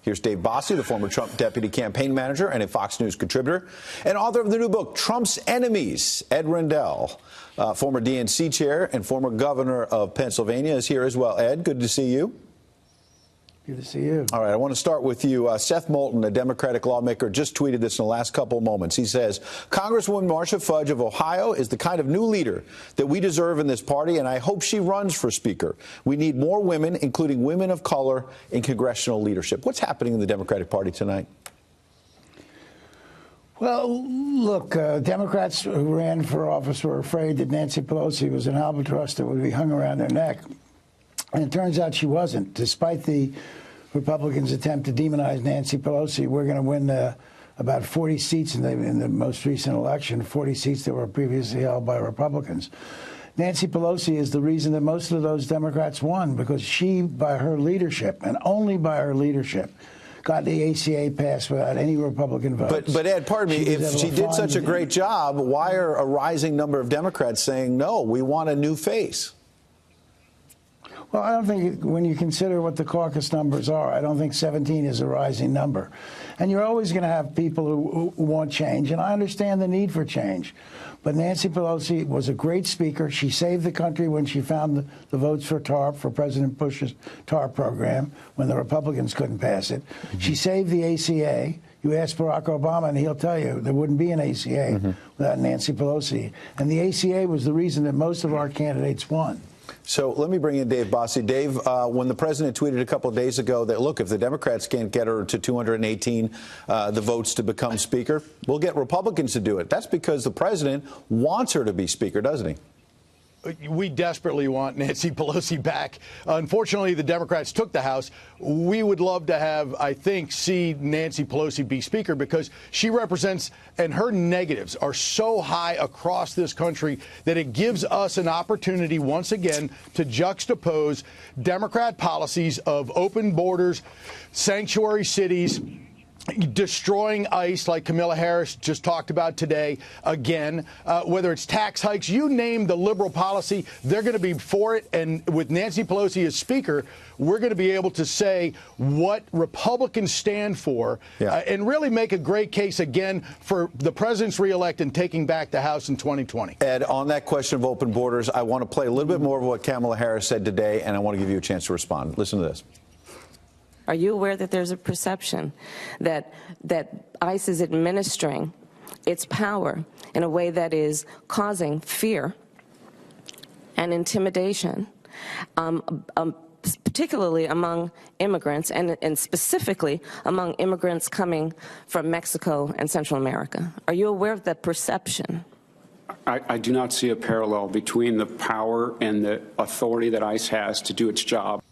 Here's Dave Bossie, the former Trump deputy campaign manager and a Fox News contributor, and author of the new book, Trump's Enemies. Ed Rendell, former DNC chair and former governor of Pennsylvania, is here as well. Ed, good to see you. Good to see you. All right, I want to start with you. Seth Moulton, a Democratic lawmaker, just tweeted this in the last couple of moments. He says, Congresswoman Marcia Fudge of Ohio is the kind of new leader that we deserve in this party, and I hope she runs for Speaker. We need more women, including women of color, in congressional leadership. What's happening in the Democratic Party tonight? Well, look, Democrats who ran for office were afraid that Nancy Pelosi was an albatross that would be hung around their neck. And it turns out she wasn't. Despite the Republicans' attempt to demonize Nancy Pelosi, we're going to win about 40 seats in the most recent election, 40 seats that were previously held by Republicans. Nancy Pelosi is the reason that most of those Democrats won, because she, by her leadership, and only by her leadership, got the ACA passed without any Republican votes. But Ed, pardon me, if she did such a great job, why are a rising number of Democrats saying, no, we want a new face? Well, I don't think, when you consider what the caucus numbers are, I don't think 17 is a rising number. And you're always going to have people who want change, and I understand the need for change. But Nancy Pelosi was a great speaker. She saved the country when she found the votes for TARP, for President Bush's TARP program, when the Republicans couldn't pass it. Mm-hmm. She saved the ACA. You ask Barack Obama, and he'll tell you there wouldn't be an ACA without Nancy Pelosi. And the ACA was the reason that most of our candidates won. So let me bring in Dave Bossie. Dave, when the president tweeted a couple of days ago that, look, if the Democrats can't get her to 218 the votes to become Speaker, we'll get Republicans to do it. That's because the president wants her to be Speaker, doesn't he? We desperately want Nancy Pelosi back. Unfortunately, the Democrats took the House. We would love to have, I think, see Nancy Pelosi be Speaker, because she represents, and her negatives are so high across this country that it gives us an opportunity once again to juxtapose Democrat policies of open borders, sanctuary cities, destroying ICE, like Kamala Harris just talked about today, again, whether it's tax hikes, you name the liberal policy, they're going to be for it. And with Nancy Pelosi as Speaker, we're going to be able to say what Republicans stand for and really make a great case again for the president's reelect and taking back the House in 2020. Ed, on that question of open borders, I want to play a little bit more of what Kamala Harris said today, and I want to give you a chance to respond. Listen to this. Are you aware that there's a perception that ICE is administering its power in a way that is causing fear and intimidation, particularly among immigrants, and specifically among immigrants coming from Mexico and Central America? Are you aware of that perception? I do not see a parallel between the power and the authority that ICE has to do its job.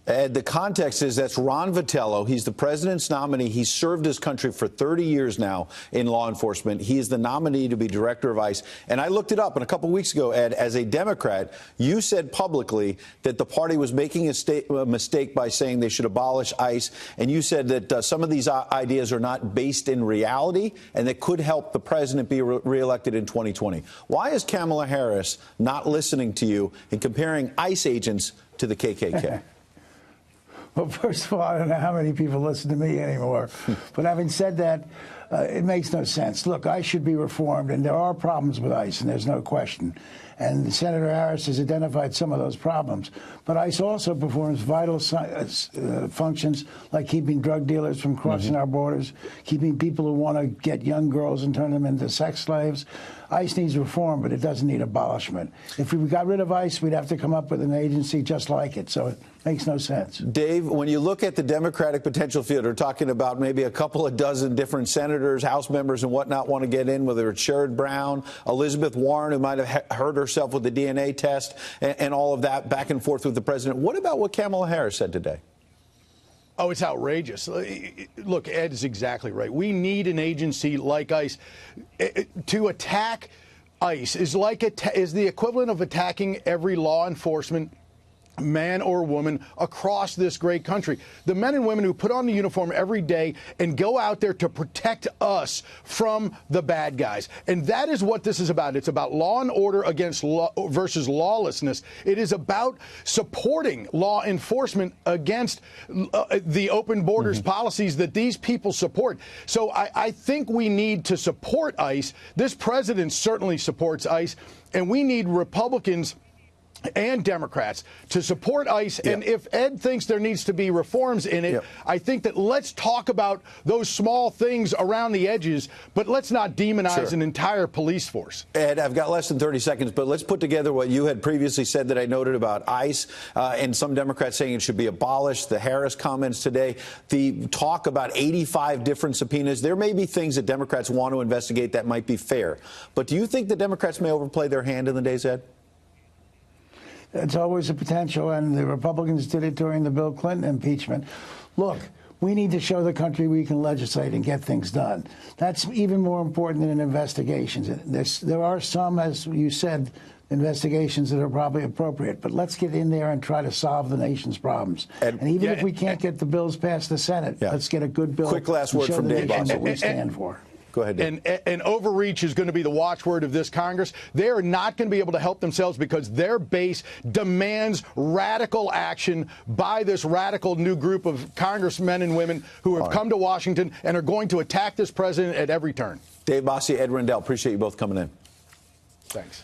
Ed, the context is that's Ron Vitello. He's the president's nominee. He's served his country for 30 years now in law enforcement. He is the nominee to be director of ICE. And I looked it up, and a couple of weeks ago, Ed, as a Democrat, you said publicly that the party was making a mistake by saying they should abolish ICE. And you said that some of these ideas are not based in reality and that could help the president be reelected in 2020. Why is Kamala Harris not listening to you and comparing ICE agents to the KKK? Well, first of all, I don't know how many people listen to me anymore. But having said that, it makes no sense. Look, ICE should be reformed, and there are problems with ICE, and there's no question. And Senator Harris has identified some of those problems. But ICE also performs vital functions like keeping drug dealers from crossing our borders, keeping people who want to get young girls and turn them into sex slaves. ICE needs reform, but it doesn't need abolishment. If we got rid of ICE, we'd have to come up with an agency just like it. So it makes no sense. Dave, when you look at the Democratic potential field, we're talking about maybe a couple of dozen different senators, House members and whatnot want to get in, whether it's Sherrod Brown, Elizabeth Warren, who might have hurt herself with the DNA test, and all of that back and forth with the president. What about what Kamala Harris said today? Oh, it's outrageous. Look, Ed is exactly right. We need an agency like ICE. To attack ICE is the equivalent of attacking every law enforcement man or woman across this great country. The men and women who put on the uniform every day and go out there to protect us from the bad guys. And that is what this is about. It's about law and order versus lawlessness. It is about supporting law enforcement against the open borders policies that these people support. So I think we need to support ICE. This president certainly supports ICE, and we need Republicans and Democrats to support ICE. And if Ed thinks there needs to be reforms in it, I think that let's talk about those small things around the edges, but let's not demonize an entire police force. Ed, I've got less than 30 seconds, but let's put together what you had previously said that I noted about ICE and some Democrats saying it should be abolished, the Harris comments today, the talk about 85 different subpoenas. There may be things that Democrats want to investigate that might be fair. But do you think the Democrats may overplay their hand in the days ahead? It's always a potential, and the Republicans did it during the Bill Clinton impeachment. Look, we need to show the country we can legislate and get things done. That's even more important than investigations. There are some, as you said, investigations that are probably appropriate, but let's get in there and try to solve the nation's problems. And even if we can't get the bills past the Senate, let's get a good bill. Quick last word from Dave. What we stand for. Go ahead, Dave. And overreach is going to be the watchword of this Congress. They are not going to be able to help themselves because their base demands radical action by this radical new group of congressmen and women who have come to Washington and are going to attack this president at every turn. Dave Bossie, Ed Rendell, appreciate you both coming in. Thanks.